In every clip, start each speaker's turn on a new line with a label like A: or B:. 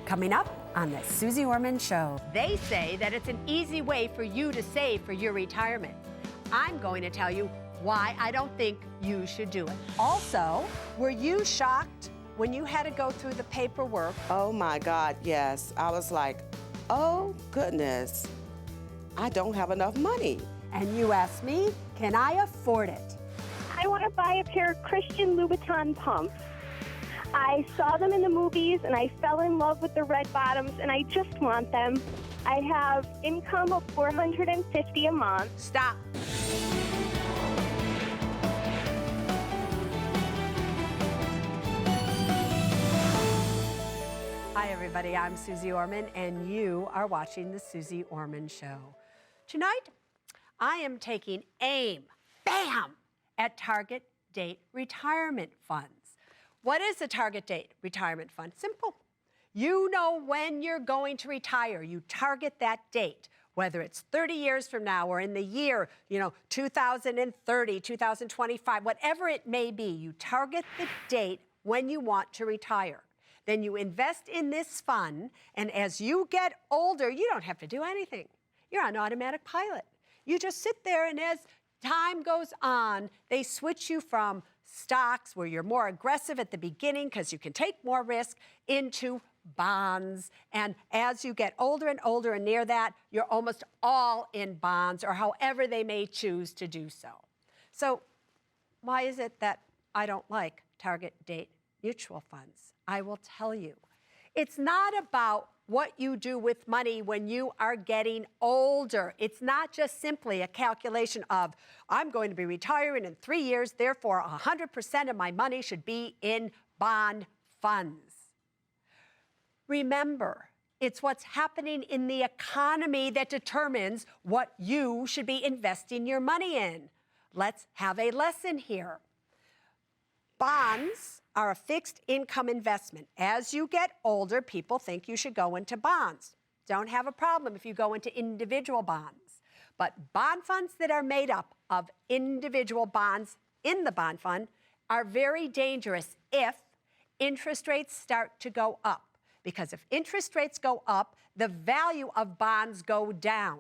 A: Coming up on the Suze Orman Show.
B: They say that it's an easy way for you to save for your retirement. I'm going to tell you why I don't think you should do it.
A: Also, were you shocked when you had to go through the paperwork?
C: Oh my God, yes. I was like, oh goodness, I don't have enough money.
A: And you asked me, can I afford it?
D: I want to buy a pair of Christian Louboutin pumps. I saw them in the movies and I fell in love with the red bottoms and I just want them. I have income of $450 a month.
B: Stop.
A: Hi everybody, I'm Suze Orman and you are watching the Suze Orman Show. Tonight, I am taking aim, bam, at target date retirement funds. What is a target date retirement fund? Simple. You know when you're going to retire. You target that date, whether it's 30 years from now or in the year, 2030, 2025, whatever it may be. You target the date when you want to retire. Then you invest in this fund, and as you get older, you don't have to do anything. You're on automatic pilot. You just sit there, and as time goes on, they switch you from stocks, where you're more aggressive at the beginning because you can take more risk, into bonds. And as you get older and older and near that, you're almost all in bonds, or however they may choose to do so. So why is it that I don't like target date mutual funds? I will tell you. It's not about what you do with money when you are getting older. It's not just simply a calculation of, I'm going to be retiring in 3 years, therefore 100% of my money should be in bond funds. Remember, it's what's happening in the economy that determines what you should be investing your money in. Let's have a lesson here. Bonds are a fixed income investment. As you get older, people think you should go into bonds. Don't have a problem if you go into individual bonds. But bond funds that are made up of individual bonds in the bond fund are very dangerous if interest rates start to go up. Because if interest rates go up, the value of bonds go down.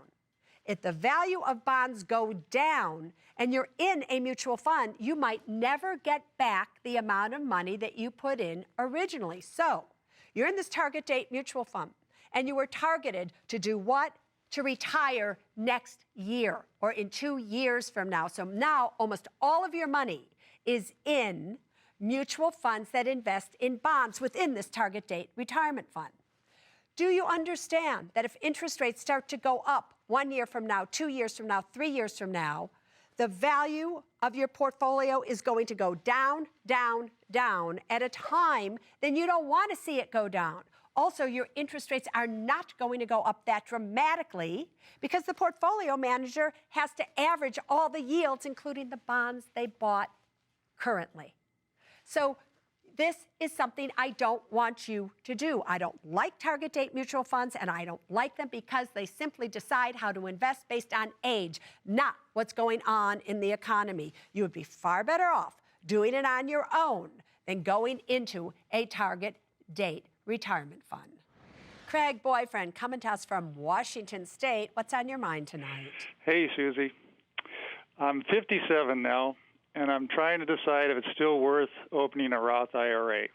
A: If the value of bonds go down and you're in a mutual fund, you might never get back the amount of money that you put in originally. So you're in this target date mutual fund and you were targeted to do what? To retire next year or in 2 years from now. So now almost all of your money is in mutual funds that invest in bonds within this target date retirement fund. Do you understand that if interest rates start to go up 1 year from now, 2 years from now, 3 years from now, the value of your portfolio is going to go down, down, down at a time then you don't want to see it go down. Also, your interest rates are not going to go up that dramatically because the portfolio manager has to average all the yields, including the bonds they bought currently. So this is something I don't want you to do. I don't like target date mutual funds, and I don't like them because they simply decide how to invest based on age, not what's going on in the economy. You would be far better off doing it on your own than going into a target date retirement fund. Craig, boyfriend, coming to us from Washington State. What's on your mind tonight?
E: Hey, Susie. I'm 57 now, and I'm trying to decide if it's still worth opening a Roth IRA.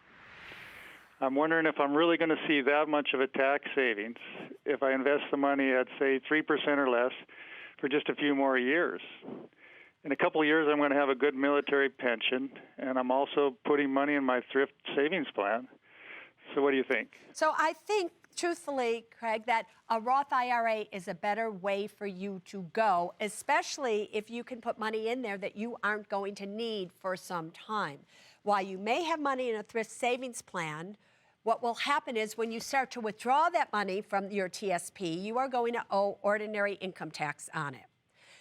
E: I'm wondering if I'm really going to see that much of a tax savings if I invest the money at, say, 3% or less for just a few more years. In a couple of years, I'm going to have a good military pension, and I'm also putting money in my thrift savings plan. So what do you think?
A: So I think, truthfully, Craig, that a Roth IRA is a better way for you to go, especially if you can put money in there that you aren't going to need for some time. While you may have money in a thrift savings plan, what will happen is when you start to withdraw that money from your TSP, you are going to owe ordinary income tax on it.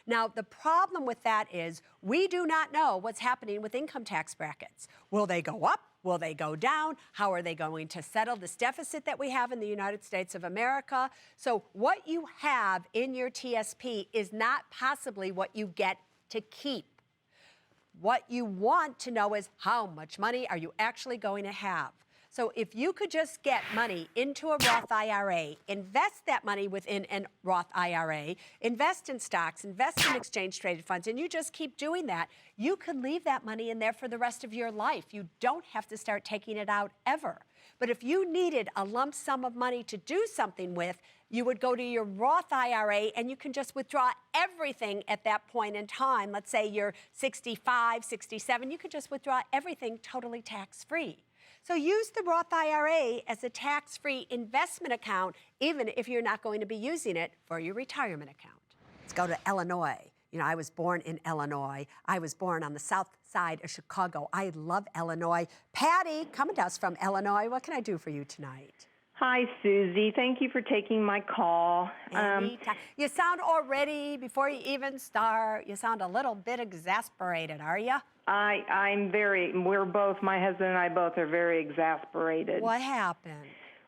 A: Now, the problem with that is we do not know what's happening with income tax brackets. Will they go up? Will they go down? How are they going to settle this deficit that we have in the United States of America? So what you have in your TSP is not possibly what you get to keep. What you want to know is how much money are you actually going to have? So if you could just get money into a Roth IRA, invest that money within a Roth IRA, invest in stocks, invest in exchange-traded funds, and you just keep doing that, you could leave that money in there for the rest of your life. You don't have to start taking it out ever. But if you needed a lump sum of money to do something with, you would go to your Roth IRA and you can just withdraw everything at that point in time. Let's say you're 65, 67, you could just withdraw everything totally tax-free. So use the Roth IRA as a tax-free investment account, even if you're not going to be using it for your retirement account. Let's go to Illinois. You know, I was born in Illinois. I was born on the south side of Chicago. I love Illinois. Patty, coming to us from Illinois. What can I do for you tonight?
F: Hi, Susie. Thank you for taking my call.
A: Anytime. You sound already, before you even start, you sound a little bit exasperated, are you?
F: We're both, my husband and I both are very exasperated.
A: What happened?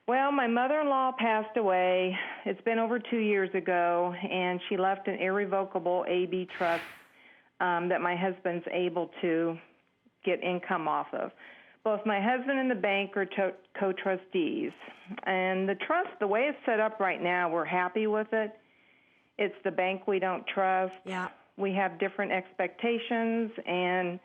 F: Well, my mother-in-law passed away. It's been over 2 years ago, and she left an irrevocable AB trust that my husband's able to get income off of. Both my husband and the bank are co-trustees. And the trust, the way it's set up right now, we're happy with it. It's the bank we don't trust.
A: Yeah.
F: We have different expectations, and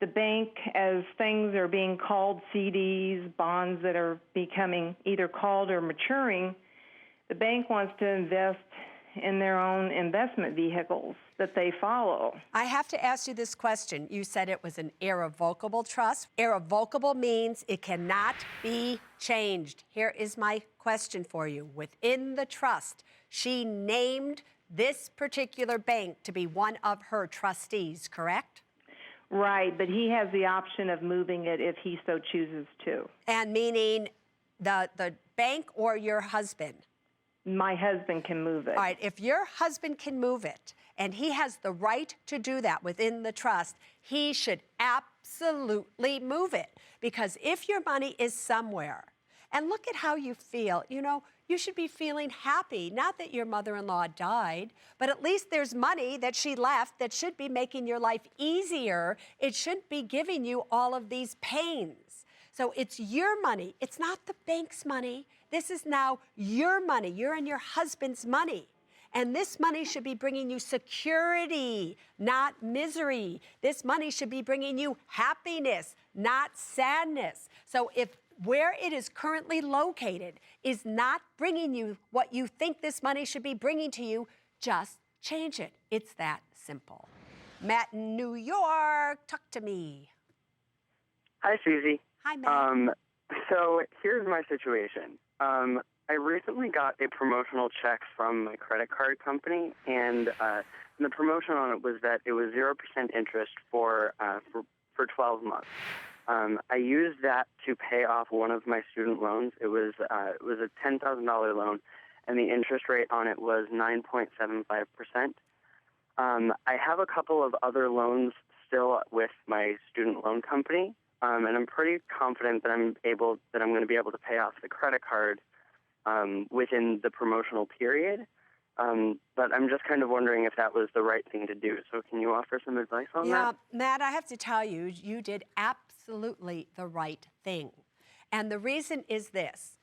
F: the bank, as things are being called CDs, bonds that are becoming either called or maturing, the bank wants to invest in their own investment vehicles that they follow.
A: I have to ask you this question. You said it was an irrevocable trust. Irrevocable means it cannot be changed. Here is my question for you. Within the trust, she named this particular bank to be one of her trustees, correct?
F: Right, but he has the option of moving it if he so chooses to.
A: And meaning the bank or your husband?
F: My husband can move it.
A: All right, if your husband can move it, and he has the right to do that within the trust, he should absolutely move it. Because if your money is somewhere, and look at how you feel, you know, you should be feeling happy, not that your mother-in-law died, but at least there's money that she left that should be making your life easier. It shouldn't be giving you all of these pains. So it's your money. It's not the bank's money. This is now your money. You're and your husband's money. And this money should be bringing you security, not misery. This money should be bringing you happiness, not sadness. So if where it is currently located is not bringing you what you think this money should be bringing to you, just change it. It's that simple. Matt in New York, talk to me.
G: Hi, Susie.
A: Hi, Matt.
G: So here's my situation. I recently got a promotional check from my credit card company, and the promotion on it was that it was 0% interest for 12 months. I used that to pay off one of my student loans. It was a $10,000 loan, and the interest rate on it was 9.75%. I have a couple of other loans still with my student loan company, and I'm pretty confident that I'm going to be able to pay off the credit card within the promotional period. But I'm just kind of wondering if that was the right thing to do. So can you offer some advice on that?
A: Yeah, Matt, I have to tell you, you did absolutely the right thing. And the reason is this.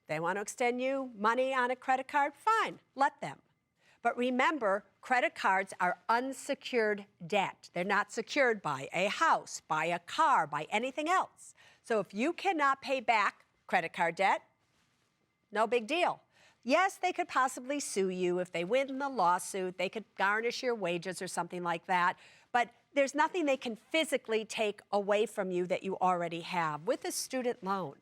A: They want to extend you money on a credit card? Fine, let them. But remember, credit cards are unsecured debt. They're not secured by a house, by a car, by anything else. So if you cannot pay back credit card debt, no big deal. Yes, they could possibly sue you. If they win the lawsuit, they could garnish your wages or something like that. But there's nothing they can physically take away from you that you already have. With a student loan,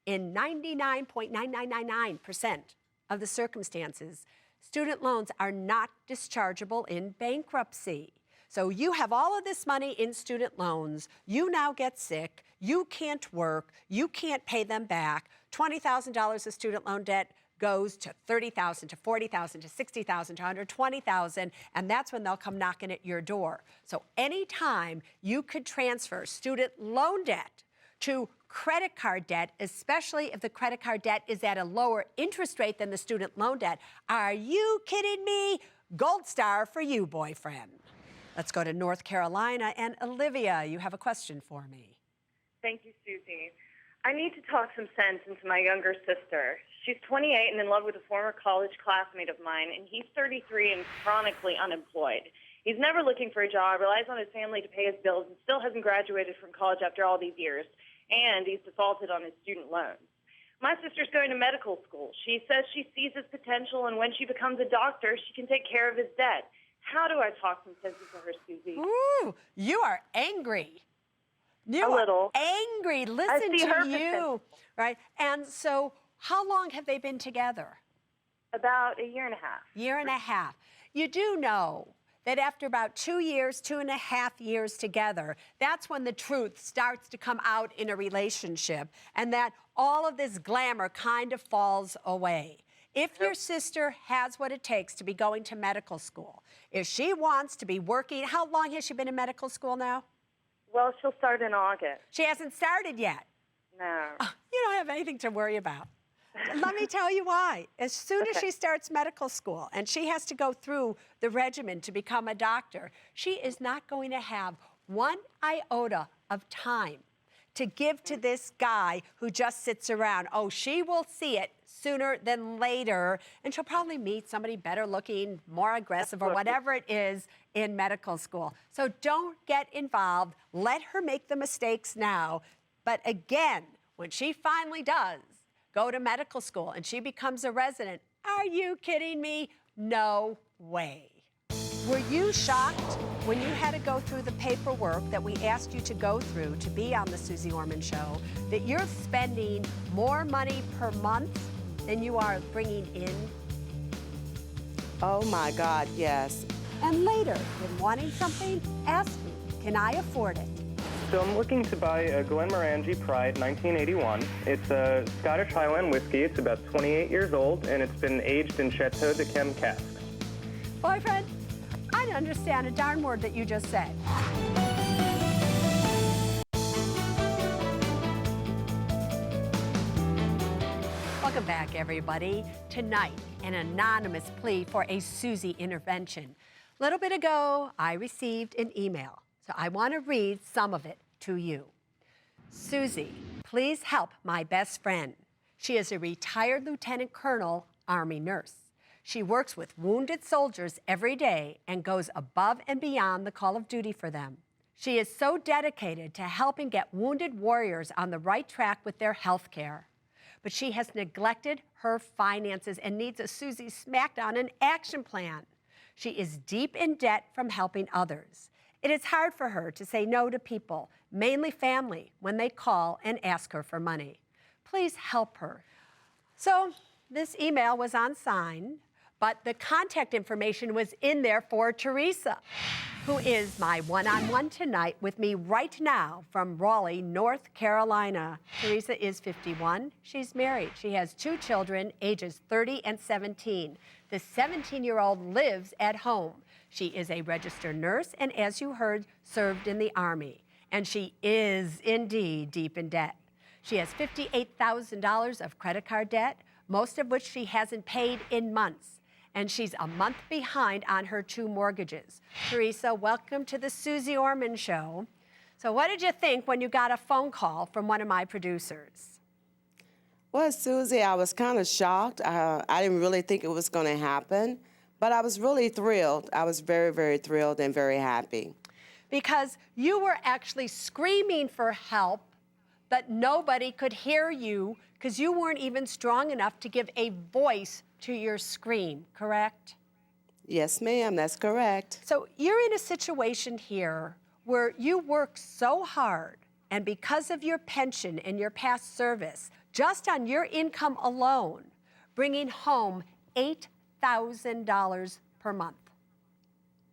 A: in 99.9999% of the circumstances, student loans are not dischargeable in bankruptcy. So you have all of this money in student loans. You now get sick. You can't work. You can't pay them back. $20,000 of student loan debt goes to $30,000, to $40,000, to $60,000, to $120,000, and that's when they'll come knocking at your door. So anytime you could transfer student loan debt to credit card debt, especially if the credit card debt is at a lower interest rate than the student loan debt, are you kidding me? Gold star for you, boyfriend. Let's go to North Carolina, and Olivia, you have a question for me.
H: Thank you, Susie. I need to talk some sense into my younger sister. She's 28 and in love with a former college classmate of mine, and he's 33 and chronically unemployed. He's never looking for a job, relies on his family to pay his bills, and still hasn't graduated from college after all these years, and he's defaulted on his student loans. My sister's going to medical school. She says she sees his potential, and when she becomes a doctor, she can take care of his debt. How do I talk some sense into her, Susie?
A: Ooh, you are angry. You
H: A little.
A: are angry. Listen
H: I see her
A: to you,
H: potential.
A: right? And so, how long have they been together?
H: About a year and a half.
A: Year and a half. You do know that after about 2 years, 2.5 years together, that's when the truth starts to come out in a relationship, and that all of this glamour kind of falls away. If your sister has what it takes to be going to medical school, if she wants to be working, how long has she been in medical school now?
H: Well, she'll start in August.
A: She hasn't started yet.
H: No.
A: You don't have anything to worry about. Let me tell you why. As soon as
H: Okay.
A: she starts medical school and she has to go through the regimen to become a doctor, she is not going to have one iota of time to give to this guy who just sits around. Oh, she will see it sooner than later, and she'll probably meet somebody better looking, more aggressive, or whatever it is in medical school. So don't get involved. Let her make the mistakes now. But again, when she finally does go to medical school and she becomes a resident, are you kidding me? No way. Were you shocked when you had to go through the paperwork that we asked you to go through to be on the Suze Orman Show, that you're spending more money per month than you are bringing in?
C: Oh my God, yes.
A: And later, when wanting something, ask me, can I afford it?
I: So I'm looking to buy a Glenmorangie Pride 1981. It's a Scottish Highland whiskey. It's about 28 years old, and it's been aged in Chateau de Chem casks.
A: Boyfriend, I don't understand a darn word that you just said. Welcome back, everybody. Tonight, an anonymous plea for a Suze intervention. A little bit ago, I received an email, so I want to read some of it to you. Suze, please help my best friend. She is a retired lieutenant colonel, Army nurse. She works with wounded soldiers every day and goes above and beyond the call of duty for them. She is so dedicated to helping get wounded warriors on the right track with their health care. But she has neglected her finances and needs a Suze Smackdown and action plan. She is deep in debt from helping others. It is hard for her to say no to people, mainly family, when they call and ask her for money. Please help her. So this email was unsigned, but the contact information was in there for Teresa, who is my one-on-one tonight with me right now from Raleigh, North Carolina. Teresa is 51. She's married. She has 2 children, ages 30 and 17. The 17-year-old lives at home. She is a registered nurse and, as you heard, served in the Army. And she is indeed deep in debt. She has $58,000 of credit card debt, most of which she hasn't paid in months. And she's a month behind on her 2 mortgages. Teresa, welcome to the Suze Orman Show. So what did you think when you got a phone call from one of my producers?
C: Well, Suze, I was kind of shocked. I didn't really think it was going to happen, but I was really thrilled. I was very, very thrilled and very happy.
A: Because you were actually screaming for help, but nobody could hear you because you weren't even strong enough to give a voice to your scream, correct?
C: Yes, ma'am, that's correct.
A: So you're in a situation here where you work so hard, and because of your pension and your past service, just on your income alone, bringing home $8,000 per month.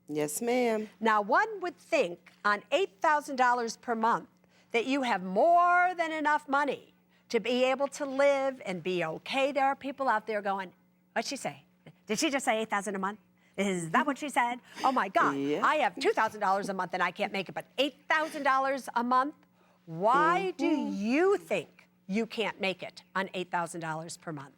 C: Yes, ma'am.
A: Now, one would think on $8,000 per month that you have more than enough money to be able to live and be okay. There are people out there going, what'd she say? Did she just say $8,000 a month? Is that what she said? Oh my God,
C: Yeah.
A: I have $2,000 a month and I can't make it, but $8,000 a month? Why do you think you can't make it on $8,000 per month?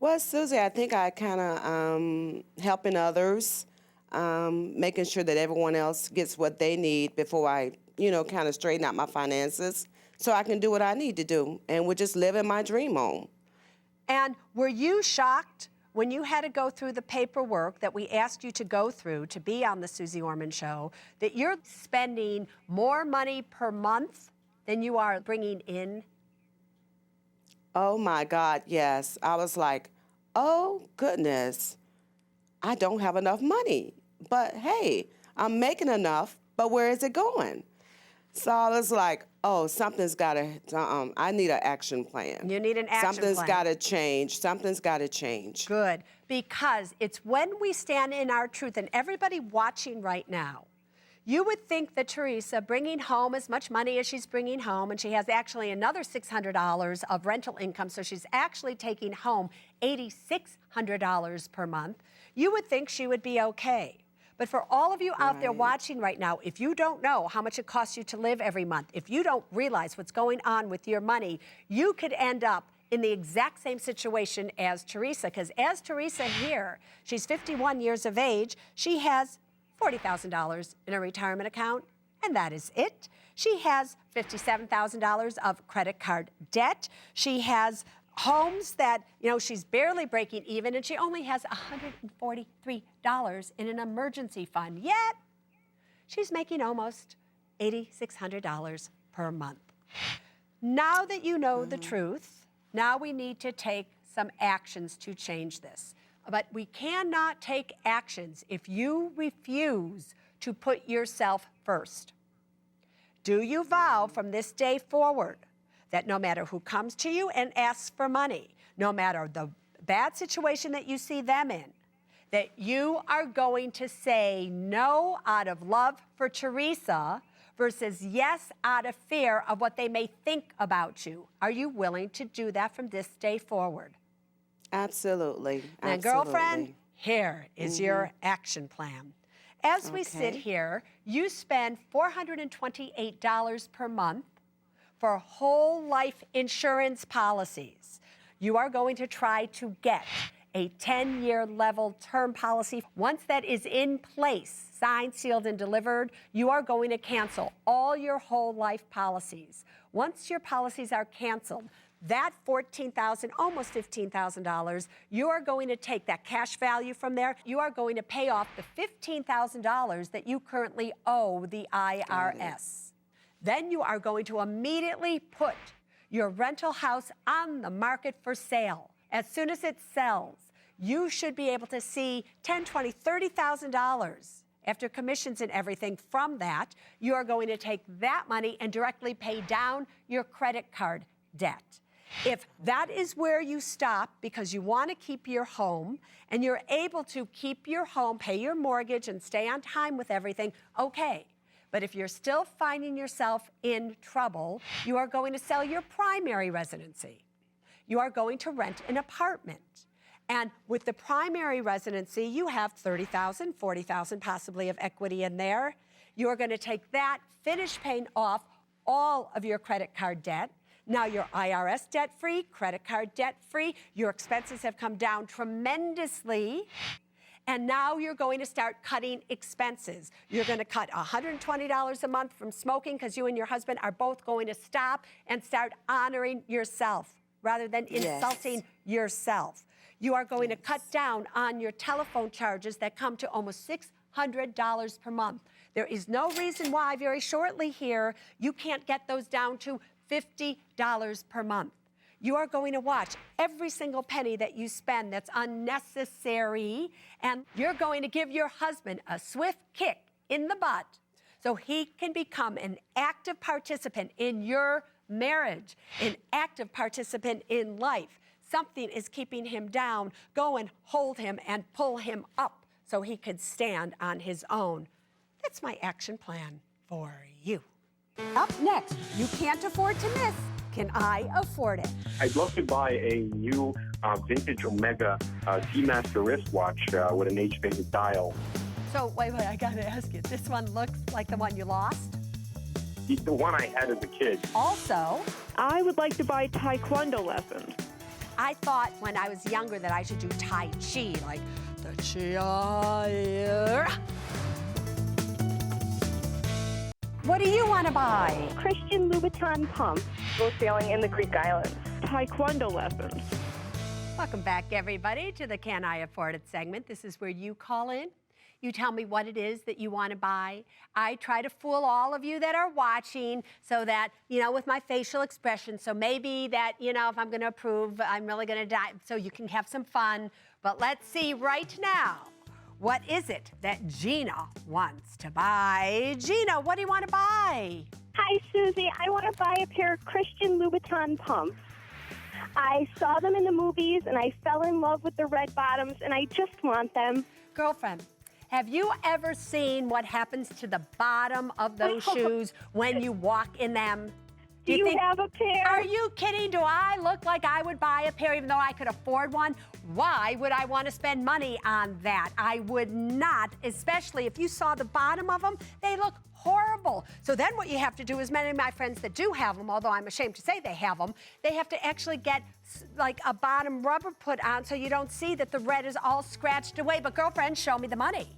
C: Well, Suze, I think I kind of helping others, making sure that everyone else gets what they need before I, kind of straighten out my finances. so I can do what I need to do and would just live in my dream home.
A: And were you shocked when you had to go through the paperwork that we asked you to go through to be on the Suze Orman Show, that you're spending more money per month than you are bringing in?
C: Oh my God, yes. I was like, oh goodness, I don't have enough money. But hey, I'm making enough, but where is it going? So I was like, oh, something's got to, I need an action plan.
A: You need an action
C: Something's
A: plan.
C: got to change. Something's got to change.
A: Good, because it's when we stand in our truth, and everybody watching right now, you would think that Teresa bringing home as much money as she's bringing home, and she has actually another $600 of rental income, so she's actually taking home $8,600 per month, you would think she would be okay. But for all of you out there watching right now, if you don't know how much it costs you to live every month, if you don't realize what's going on with your money, you could end up in the exact same situation as Teresa. Because as Teresa here, she's 51 years of age, she has $40,000 in a retirement account, and that is it. She has $57,000 of credit card debt. She has homes that, you know, she's barely breaking even, and she only has $143 in an emergency fund. Yet, she's making almost $8,600 per month. Now that you know the truth, now we need to take some actions to change this. But we cannot take actions if you refuse to put yourself first. Do you vow from this day forward that no matter who comes to you and asks for money, no matter the bad situation that you see them in, that you are going to say no out of love for Teresa versus yes out of fear of what they may think about you? Are you willing to do that from this day forward?
C: Absolutely.
A: Now, girlfriend, here is your action plan. As we sit
C: Okay.
A: here, you spend $428 per month for whole life insurance policies. You are going to try to get a 10-year level term policy. Once that is in place, signed, sealed, and delivered, you are going to cancel all your whole life policies. Once your policies are canceled, that $14,000, almost $15,000, you are going to take that cash value from there. You are going to pay off the $15,000 that you currently owe the IRS. Then you are going to immediately put your rental house on the market for sale. As soon as it sells, you should be able to see $10,000, $20,000, $30,000 after commissions and everything from that. You are going to take that money and directly pay down your credit card debt. If that is where you stop because you want to keep your home and you're able to keep your home, pay your mortgage, and stay on time with everything, okay. But if you're still finding yourself in trouble, you are going to sell your primary residency. You are going to rent an apartment. And with the primary residency, you have $30,000, $40,000 possibly of equity in there. You are going to take that, finish paying off all of your credit card debt. Now you're IRS debt-free, credit card debt-free. Your expenses have come down tremendously. And now you're going to start cutting expenses. You're going to cut $120 a month from smoking because you and your husband are both going to stop and start honoring yourself rather than insulting yourself. You are going to cut down on your telephone charges that come to almost $600 per month. There is no reason why very shortly here you can't get those down to $50 per month. You are going to watch every single penny that you spend that's unnecessary, and you're going to give your husband a swift kick in the butt so he can become an active participant in your marriage, an active participant in life. Something is keeping him down. Go and hold him and pull him up so he could stand on his own. That's my action plan for you. Up next, you can't afford to miss. Can I afford it?
J: I'd love to buy a new vintage Omega Seamaster wristwatch with an age-faded dial.
A: So, wait, I gotta ask you, this one looks like the one you lost?
J: The one I had as a kid.
A: Also,
K: I would like to buy Taekwondo lessons.
A: I thought when I was younger that I should do Tai Chi, like the Chi. what do you want to buy?
D: Christian Louboutin pump.
F: Go sailing in the Greek islands.
K: Taekwondo lessons.
A: Welcome back, everybody, to the Can I Afford It segment. This is where you call in. You tell me what it is that you want to buy. I try to fool all of you that are watching so that, with my facial expression, so maybe that, if I'm going to approve, I'm really going to die, so you can have some fun. But let's see right now, what is it that Gina wants to buy? Gina, what do you want to buy?
D: Hi, Susie. I want to buy a pair of Christian Louboutin pumps. I saw them in the movies, and I fell in love with the red bottoms, and I just want them.
A: Girlfriend, have you ever seen what happens to the bottom of those shoes when you walk in them?
D: Do you have a pair?
A: Are you kidding? Do I look like I would buy a pair even though I could afford one? Why would I want to spend money on that? I would not, especially if you saw the bottom of them. They look horrible. So then what you have to do is, many of my friends that do have them, although I'm ashamed to say they have them, they have to actually get like a bottom rubber put on so you don't see that the red is all scratched away. But girlfriend, show me the money.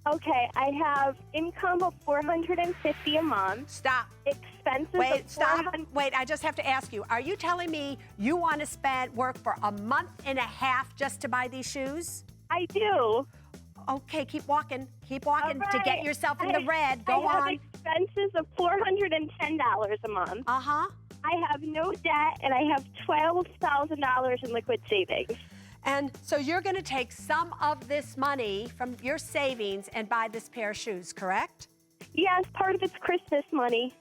D: Okay, I have income of $450 a month.
A: Stop.
D: Expenses
A: Wait,
D: of
A: stop. Wait, I just have to ask you, are you telling me you want to work for a month and a half just to buy these shoes?
D: I do.
A: Okay, keep walking to get yourself in the red.
D: I have
A: on.
D: Expenses of $410 a month.
A: Uh-huh.
D: I have no debt, and I have $12,000 in liquid savings.
A: And so you're going to take some of this money from your savings and buy this pair of shoes, correct?
D: Yes, part of it's Christmas money.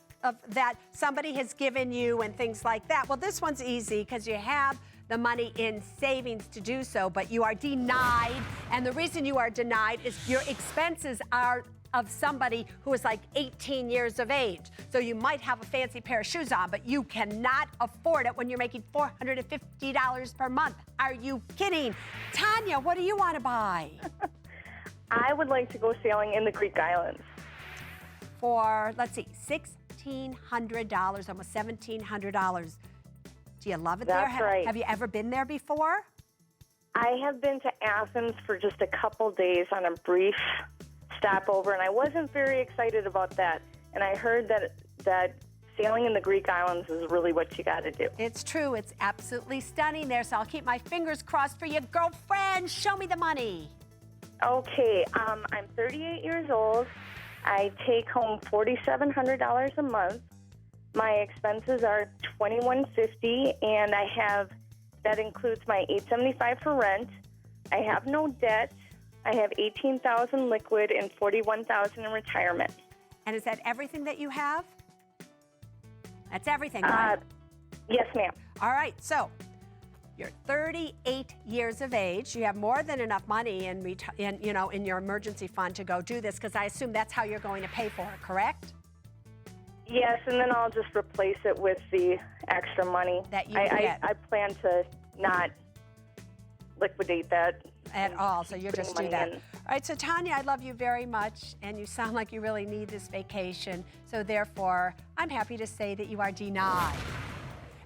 A: That somebody has given you and things like that. Well, this one's easy because you have the money in savings to do so, but you are denied. And the reason you are denied is your expenses are of somebody who is like 18 years of age. So you might have a fancy pair of shoes on, but you cannot afford it when you're making $450 per month. Are you kidding? Tanya, what do you want to buy?
F: I would like to go sailing in the Greek islands.
A: For, let's see, $1,600, almost $1,700. Do you love it there?
F: That's right.
A: Have you ever been there before?
F: I have been to Athens for just a couple days on a brief stopover, and I wasn't very excited about that. And I heard that sailing in the Greek islands is really what you got to do.
A: It's true. It's absolutely stunning there, so I'll keep my fingers crossed for you. Girlfriend, show me the money.
F: Okay, I'm 38 years old. I take home $4,700 a month. My expenses are $2,150, and that includes my $875 for rent. I have no debt. I have $18,000 liquid and $41,000 in retirement.
A: And is that everything that you have? That's everything, right?
F: Yes, ma'am.
A: All right, so you're 38 years of age. You have more than enough money in your emergency fund to go do this, because I assume that's how you're going to pay for it, correct?
F: Yes, and then I'll just replace it with the extra money.
A: That you get.
F: I plan to not liquidate that
A: at all, so you'll just do that.
F: In.
A: All right, so Tanya, I love you very much, and you sound like you really need this vacation. So therefore, I'm happy to say that you are denied.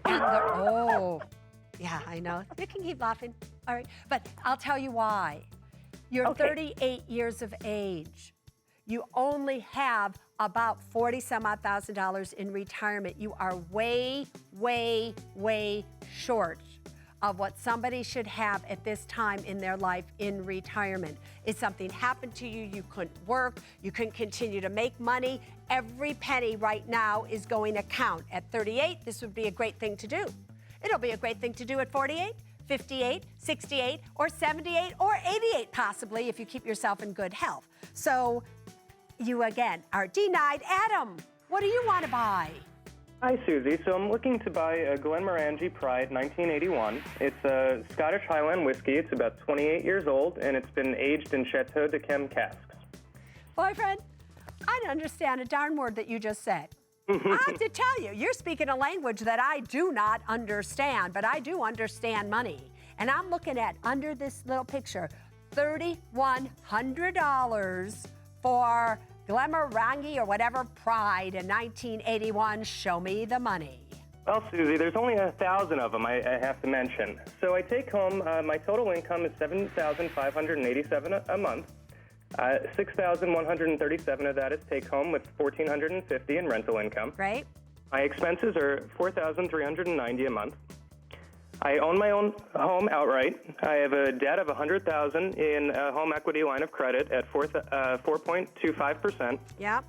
A: And yeah, I know. You can keep laughing. All right, but I'll tell you why. You're 38 years of age. You only have about $40,000 in retirement. You are way, way, way short of what somebody should have at this time in their life in retirement. If something happened to you, you couldn't work, you couldn't continue to make money, every penny right now is going to count. At 38, this would be a great thing to do. It'll be a great thing to do at 48, 58, 68, or 78, or 88 possibly if you keep yourself in good health. So you again are denied. Adam, what do you want to buy?
I: Hi, Susie. So I'm looking to buy a Glenmorangie Pride 1981. It's a Scottish Highland whiskey. It's about 28 years old, and it's been aged in Chateau de Chem casks.
A: Boyfriend, I don't understand a darn word that you just said. I have to tell you, you're speaking a language that I do not understand, but I do understand money. And I'm looking at, under this little picture, $3,100 for Glenmorangie or whatever Pride in 1981. Show me the money.
I: Well, Susie, there's only 1,000 of them I have to mention. So I take home, my total income is $7,587 a month. $6,137 of that is take home with $1,450 in rental income.
A: Great.
I: My expenses are $4,390 a month. I own my own home outright. I have a debt of $100,000 in a home equity line of credit at 4.25%.
A: Yeah.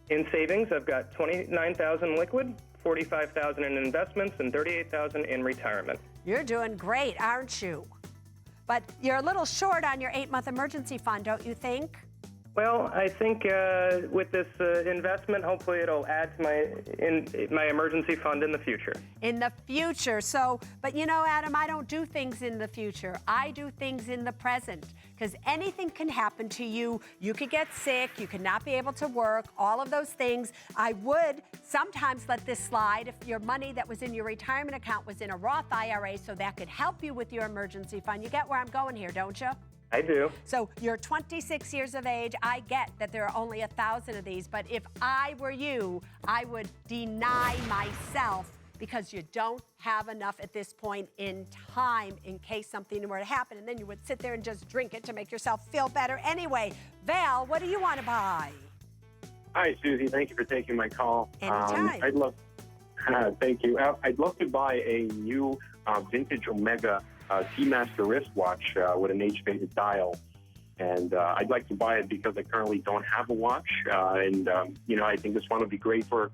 I: In savings, I've got $29,000 liquid, $45,000 in investments, and $38,000 in retirement.
A: You're doing great, aren't you? But you're a little short on your 8-month emergency fund, don't you think?
I: Well, I think with this investment, hopefully it'll add to my emergency fund in the future.
A: In the future. So, but you know, Adam, I don't do things in the future. I do things in the present, because anything can happen to you. You could get sick, you could not be able to work, all of those things. I would sometimes let this slide if your money that was in your retirement account was in a Roth IRA, so that could help you with your emergency fund. You get where I'm going here, don't you?
I: I do.
A: So you're 26 years of age. I get that there are only 1,000 of these, but if I were you, I would deny myself, because you don't have enough at this point in time in case something were to happen, and then you would sit there and just drink it to make yourself feel better anyway. Val, what do you want to buy?
J: Hi, Susie. Thank you for taking my call.
A: Anytime.
J: Thank you. I'd love to buy a new vintage Omega Seamaster wristwatch with an age-faded dial, and I'd like to buy it because I currently don't have a watch, and I think this one would be great for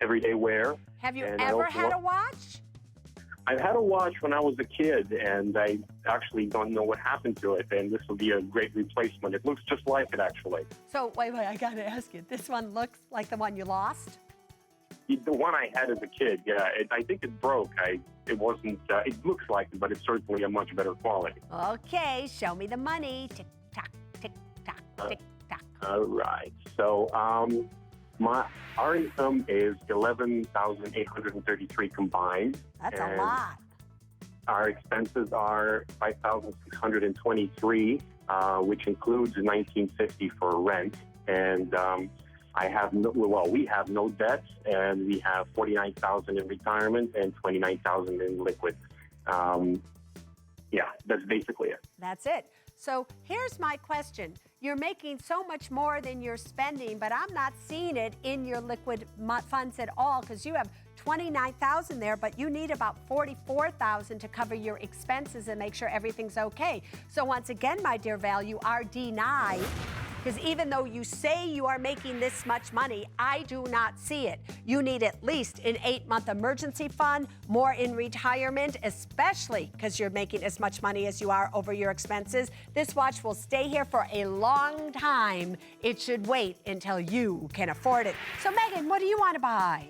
J: everyday wear.
A: Have you ever had a watch?
J: I've had a watch when I was a kid, and I actually don't know what happened to it, and this will be a great replacement. It looks just like it, actually.
A: So, wait, I got to ask you, this one looks like the one you lost?
J: The one I had as a kid, yeah. I think it broke. It wasn't, it looks like it, but it's certainly a much better quality.
A: Okay, show me the money. Tick, tock, tick, tock, tick, tock.
J: All right. So our income is $11,833 combined.
A: That's a lot.
J: Our expenses are $5,623, which includes $1,950 for rent. And we have no debts, and we have $49,000 in retirement and $29,000 in liquid. Yeah, that's basically it.
A: That's it. So here's my question. You're making so much more than you're spending, but I'm not seeing it in your liquid funds at all, because you have $29,000 there, but you need about $44,000 to cover your expenses and make sure everything's okay. So once again, my dear Val, you are denied. Because even though you say you are making this much money, I do not see it. You need at least an 8-month emergency fund, more in retirement, especially because you're making as much money as you are over your expenses. This watch will stay here for a long time. It should wait until you can afford it. So Megan, what do you want to buy?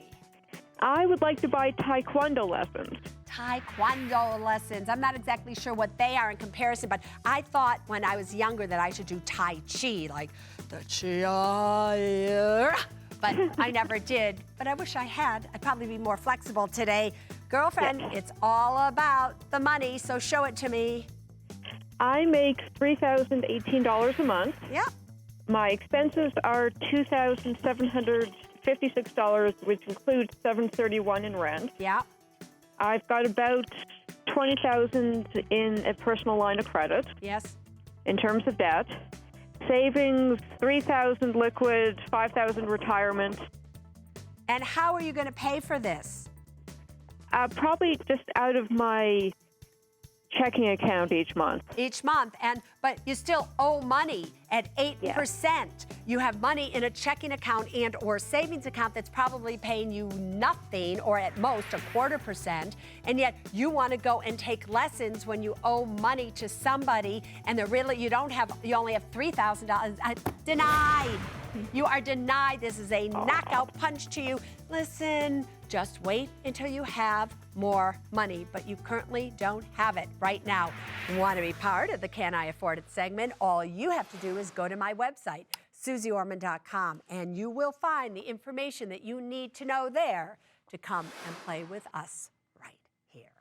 K: I would like to buy Taekwondo lessons.
A: Taekwondo lessons. I'm not exactly sure what they are in comparison, but I thought when I was younger that I should do Tai Chi, like the Chi. But I never did. But I wish I had. I'd probably be more flexible today. Girlfriend, It's all about the money, so show it to me.
K: I make $3,018 a month.
A: Yep.
K: My expenses are $2,756, which includes $731 in rent.
A: Yeah.
K: I've got about $20,000 in a personal line of credit.
A: Yes.
K: In terms of debt. Savings, $3,000 liquid, $5,000 retirement.
A: And how are you going to pay for this?
K: Probably just out of my checking account each month.
A: Each month, but you still owe money at 8%.
K: Yeah.
A: You have money in a checking account and or savings account that's probably paying you nothing, or at most 0.25%, and yet you want to go and take lessons when you owe money to somebody, and you only have $3,000. Denied. You are denied. This is a knockout punch to you. Listen, just wait until you have more money, but you currently don't have it right now. Want to be part of the Can I Afford It segment? All you have to do is go to my website, SuzeOrman.com, and you will find the information that you need to know there to come and play with us right here.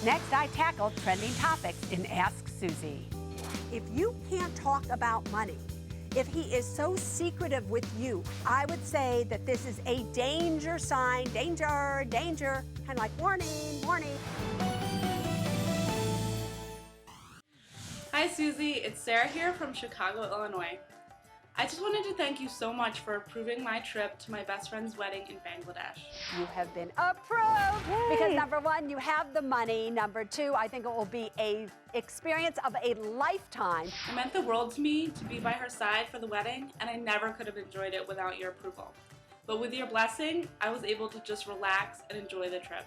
A: Next, I tackle trending topics in Ask Susie. If you can't talk about money, if he is so secretive with you, I would say that this is a danger sign. Danger, danger, kind of like warning, warning.
L: Hi Susie, it's Sarah here from Chicago, Illinois. I just wanted to thank you so much for approving my trip to my best friend's wedding in Bangladesh.
A: You have been approved because number one, you have the money. Number two, I think it will be a experience of a lifetime.
L: It meant the world to me to be by her side for the wedding, and I never could have enjoyed it without your approval. But with your blessing, I was able to just relax and enjoy the trip.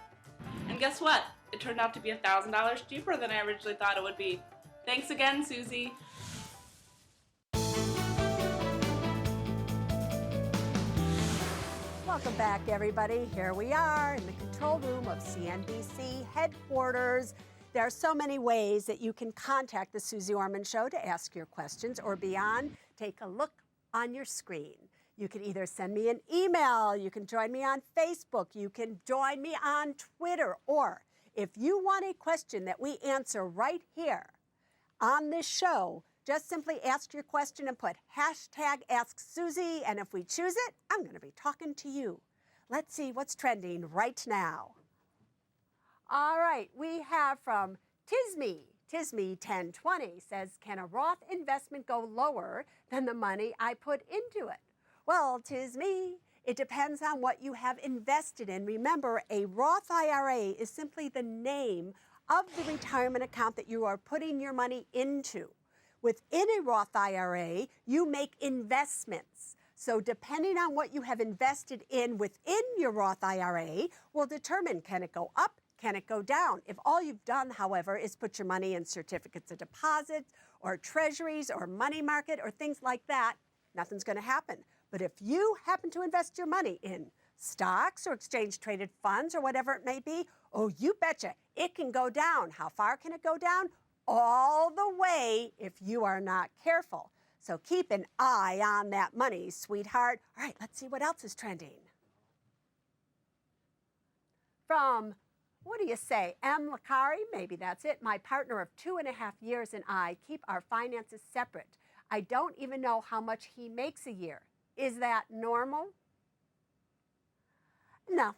L: And guess what? It turned out to be $1,000 cheaper than I originally thought it would be. Thanks again, Susie.
A: Welcome back, everybody. Here we are in the control room of CNBC headquarters. There are so many ways that you can contact the Suze Orman Show to ask your questions or beyond. Take a look on your screen. You can either send me an email, you can join me on Facebook, you can join me on Twitter, or if you want a question that we answer right here on this show, just simply ask your question and put #AskSusie, and if we choose it, I'm going to be talking to you. Let's see what's trending right now. All right, we have from Tisme 1020 says, can a Roth investment go lower than the money I put into it? Well, Tisme, it depends on what you have invested in. Remember, a Roth IRA is simply the name of the retirement account that you are putting your money into. Within a Roth IRA, you make investments. So depending on what you have invested in within your Roth IRA will determine, can it go up, can it go down? If all you've done, however, is put your money in certificates of deposit or treasuries or money market or things like that, nothing's going to happen. But if you happen to invest your money in stocks or exchange-traded funds or whatever it may be, oh, you betcha, it can go down. How far can it go down? All the way if you are not careful. So keep an eye on that money, sweetheart. All right, let's see what else is trending. From, what do you say, M. Lakari? Maybe that's it. My partner of 2.5 years and I keep our finances separate. I don't even know how much he makes a year. Is that normal? No,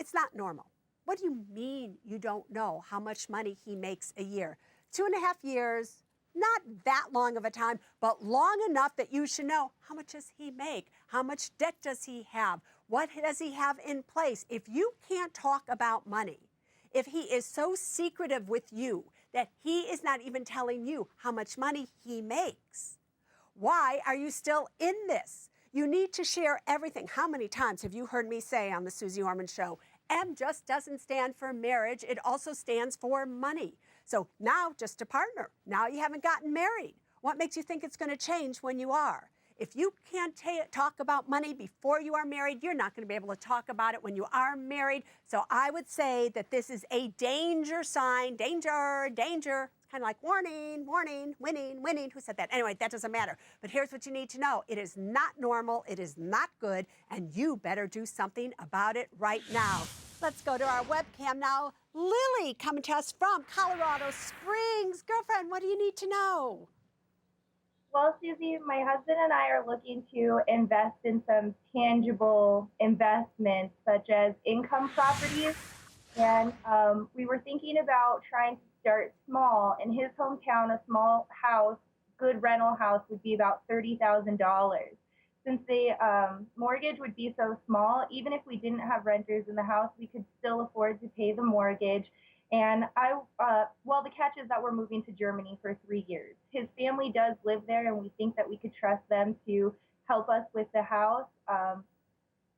A: it's not normal. What do you mean you don't know how much money he makes a year? 2.5 years, not that long of a time, but long enough that you should know, how much does he make? How much debt does he have? What does he have in place? If you can't talk about money, if he is so secretive with you that he is not even telling you how much money he makes, why are you still in this? You need to share everything. How many times have you heard me say on the Suze Orman Show, M just doesn't stand for marriage, it also stands for money. So now just a partner. Now you haven't gotten married. What makes you think it's going to change when you are? If you can't talk about money before you are married, you're not going to be able to talk about it when you are married. So I would say that this is a danger sign. Danger, danger. Kind of like warning, warning, winning, winning. Who said that? Anyway, that doesn't matter. But here's what you need to know. It is not normal. It is not good. And you better do something about it right now. Let's go to our webcam now. Lily coming to us from Colorado Springs. Girlfriend, what do you need to know?
M: Well, Susie, my husband and I are looking to invest in some tangible investments such as income properties. And we were thinking about trying to start small. In his hometown, a small house, good rental house, would be about $30,000. Since the mortgage would be so small, even if we didn't have renters in the house, we could still afford to pay the mortgage. And well, the catch is that we're moving to Germany for 3 years. His family does live there, and we think that we could trust them to help us with the house.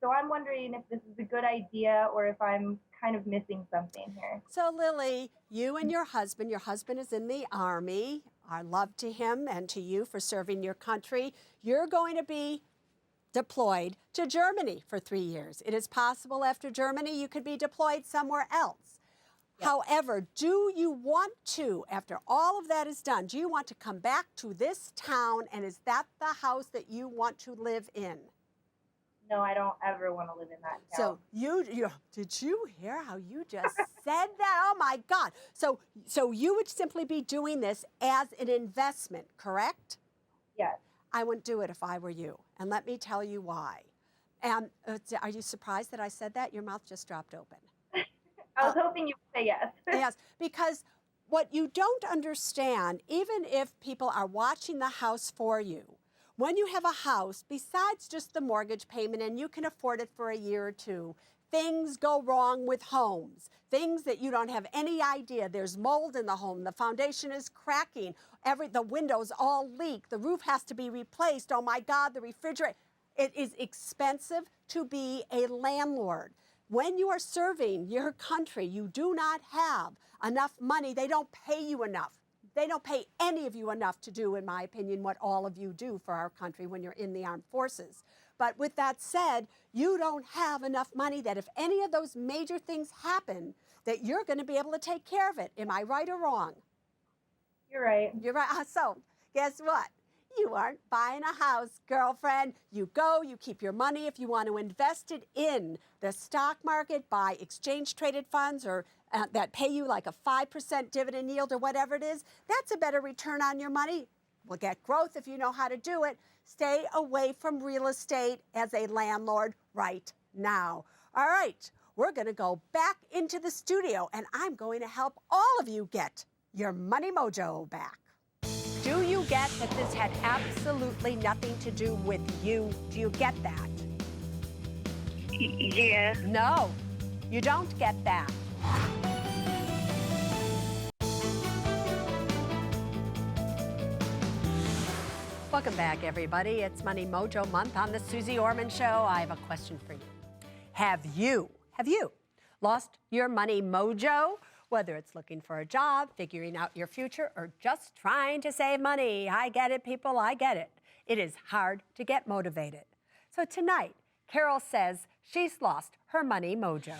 M: So I'm wondering if this is a good idea or if I'm kind of missing something here.
A: So Lily, you and your husband is in the Army. Our love to him and to you for serving your country. You're going to be deployed to Germany for 3 years. It is possible after Germany you could be deployed somewhere else. Yes. However, do you want to, after all of that is done, do you want to come back to this town, and is that the house that you want to live in?
M: No, I don't ever want to live in that town.
A: So you did you hear how you just said that? Oh my God. So you would simply be doing this as an investment, correct?
M: Yes.
A: I wouldn't do it if I were you. And let me tell you why. And are you surprised that I said that? Your mouth just dropped open.
M: I was hoping you would say yes.
A: Yes, because what you don't understand, even if people are watching the house for you, when you have a house, besides just the mortgage payment and you can afford it for a year or two, things go wrong with homes, things that you don't have any idea. There's mold in the home, the foundation is cracking, the windows all leak, the roof has to be replaced. Oh my God, the refrigerator. It is expensive to be a landlord. When you are serving your country, you do not have enough money. They don't pay you enough. They don't pay any of you enough to do, in my opinion, what all of you do for our country when you're in the armed forces. But with that said, you don't have enough money that if any of those major things happen, that you're going to be able to take care of it. Am I right or wrong?
M: You're right.
A: You're right. So guess what? You aren't buying a house, girlfriend. You go, you keep your money. If you want to invest it in the stock market, buy exchange-traded funds or that pay you like a 5% dividend yield or whatever it is, that's a better return on your money. We'll get growth if you know how to do it. Stay away from real estate as a landlord right now. All right, we're going to go back into the studio, and I'm going to help all of you get your money mojo back. Do you get that this had absolutely nothing to do with you? Do you get that?
D: Yeah.
A: No, you don't get that. Welcome back, everybody. It's Money Mojo Month on the Suze Orman Show. I have a question for you. Have you lost your money mojo? Whether it's looking for a job, figuring out your future, or just trying to save money. I get it, people, I get it. It is hard to get motivated. So tonight, Carol says she's lost her money mojo.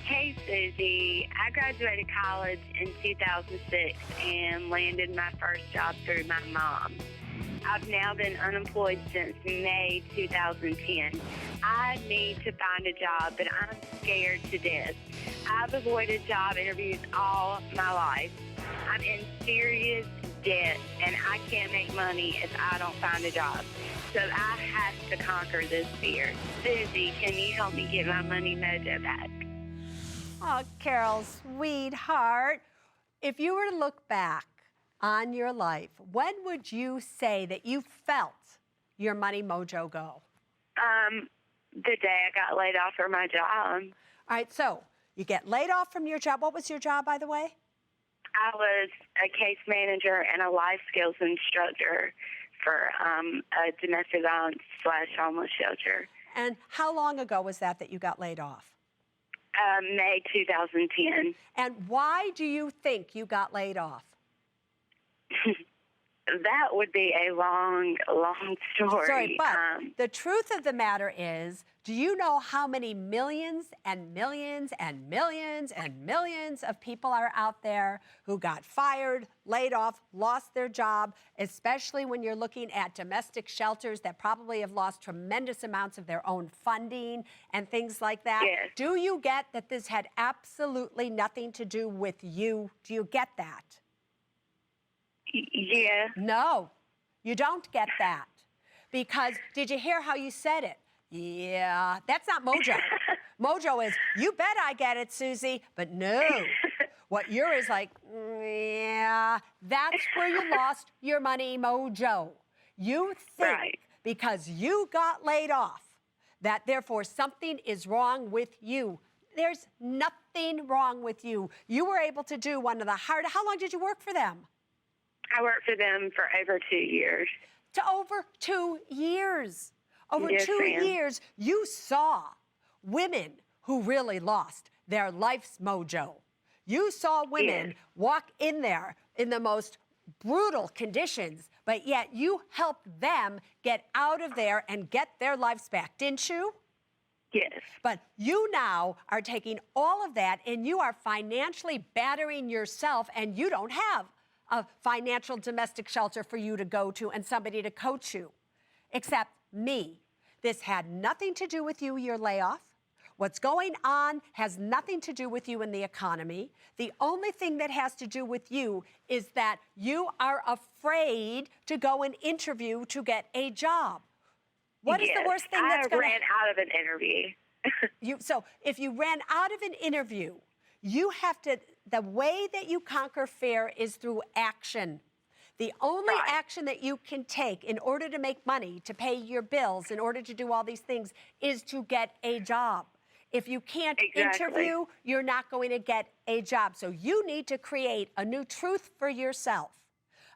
N: Hey, Susie. I graduated college in 2006 and landed my first job through my mom. I've now been unemployed since May 2010. I need to find a job, but I'm scared to death. I've avoided job interviews all my life. I'm in serious debt, and I can't make money if I don't find a job. So I have to conquer this fear. Susie, can you help me get my money mojo back?
A: Oh, Carol, sweetheart. If you were to look back on your life, when would you say that you felt your money mojo go?
N: The day I got laid off from my job.
A: All right, so you get laid off from your job. What was your job, by the way?
N: I was a case manager and a life skills instructor for a domestic violence / homeless shelter.
A: And how long ago was that you got laid off?
N: May 2010.
A: And why do you think you got laid off?
N: That would be a long story.
A: Sorry, but the truth of the matter is, do you know how many millions and millions and millions and millions of people are out there who got fired, laid off, lost their job, especially when you're looking at domestic shelters that probably have lost tremendous amounts of their own funding and things like that?
N: Yes.
A: Do you get that this had absolutely nothing to do with you? Do you get that?
N: Yeah.
A: No, you don't get that. Because did you hear how you said it? Yeah, that's not mojo. Mojo is, you bet I get it, Susie, but no. What you're is like, yeah, that's where you lost your money mojo. You think because you got laid off that therefore something is wrong with you. There's nothing wrong with you. You were able to do one of the hardest. How long did you work for them?
N: I worked for them for over 2 years.
A: To over 2 years. Over
N: Yes,
A: 2
N: ma'am.
A: years, you saw women who really lost their life's mojo. You saw women walk in there in the most brutal conditions, but yet you helped them get out of there and get their lives back, didn't you?
N: Yes.
A: But you now are taking all of that and you are financially battering yourself, and you don't have a financial domestic shelter for you to go to and somebody to coach you, except me. This had nothing to do with you, your layoff. What's going on has nothing to do with you in the economy. The only thing that has to do with you is that you are afraid to go and interview to get a job. What is the worst thing that's going to happen?
N: I ran out of an interview.
A: So if you ran out of an interview, you have to the way that you conquer fear is through action. The only action that you can take in order to make money, to pay your bills, in order to do all these things, is to get a job. If you can't interview, you're not going to get a job. So you need to create a new truth for yourself.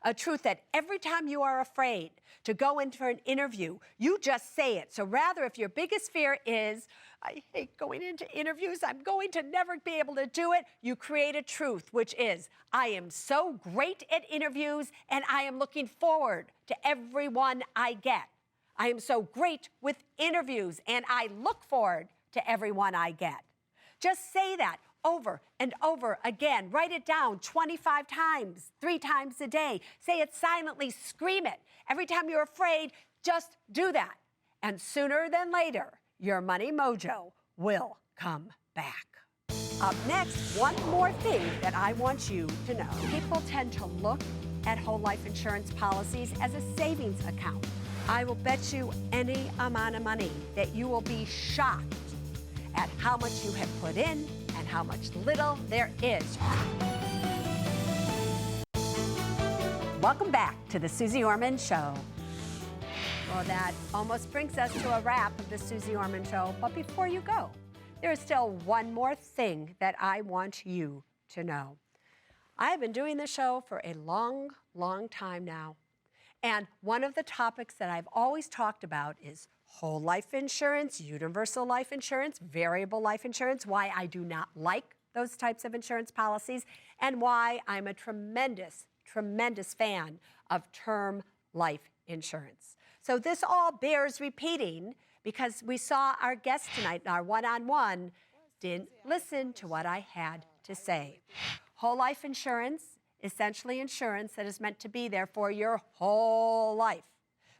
A: A truth that every time you are afraid to go in for an interview, you just say it. So rather, if your biggest fear is, I hate going into interviews, I'm going to never be able to do it, you create a truth, which is, I am so great at interviews and I am looking forward to every one I get. I am so great with interviews and I look forward to every one I get. Just say that over and over again. Write it down 25 times, 3 times a day. Say it silently, scream it. Every time you're afraid, just do that. And sooner than later, your money mojo will come back. Up next, one more thing that I want you to know. People tend to look at whole life insurance policies as a savings account. I will bet you any amount of money that you will be shocked at how much you have put in and how much little there is. Welcome back to the Suze Orman Show. Well, that almost brings us to a wrap of the Suze Orman Show. But before you go, there is still one more thing that I want you to know. I have been doing this show for a long, long time now. And one of the topics that I've always talked about is whole life insurance, universal life insurance, variable life insurance, why I do not like those types of insurance policies, and why I'm a tremendous, tremendous fan of term life insurance. So this all bears repeating because we saw our guest tonight in our one-on-one didn't listen to what I had to say. Whole life insurance, essentially insurance that is meant to be there for your whole life.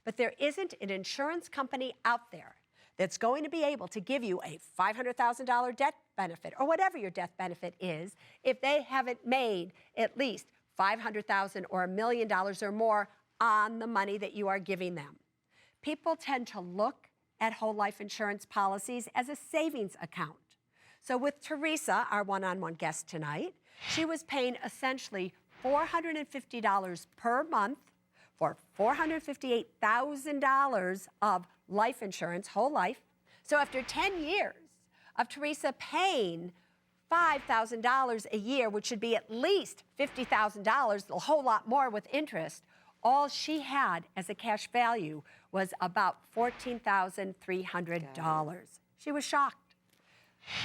A: But there isn't an insurance company out there that's going to be able to give you a $500,000 death benefit or whatever your death benefit is if they haven't made at least $500,000 or $1 million or more on the money that you are giving them. People tend to look at whole life insurance policies as a savings account. So with Teresa, our one-on-one guest tonight, she was paying essentially $450 per month for $458,000 of life insurance, whole life. So after 10 years of Teresa paying $5,000 a year, which should be at least $50,000, a whole lot more with interest, all she had as a cash value was about $14,300. She was shocked.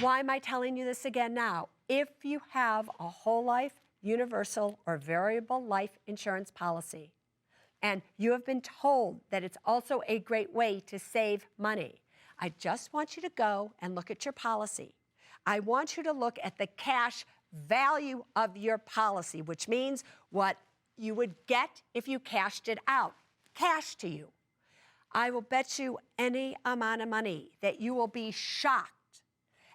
A: Why am I telling you this again now? If you have a whole life, universal, or variable life insurance policy, and you have been told that it's also a great way to save money, I just want you to go and look at your policy. I want you to look at the cash value of your policy, which means what you would get if you cashed it out, cash to you. I will bet you any amount of money that you will be shocked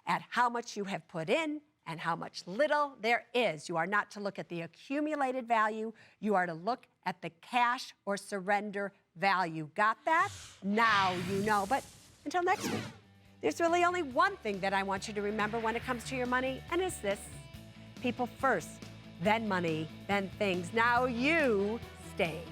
A: at how much you have put in and how much little there is. You are not to look at the accumulated value. You are to look at the cash or surrender value. Got that? Now you know. But until next week, there's really only one thing that I want you to remember when it comes to your money, and it's this: people first, then money, then things. Now you stay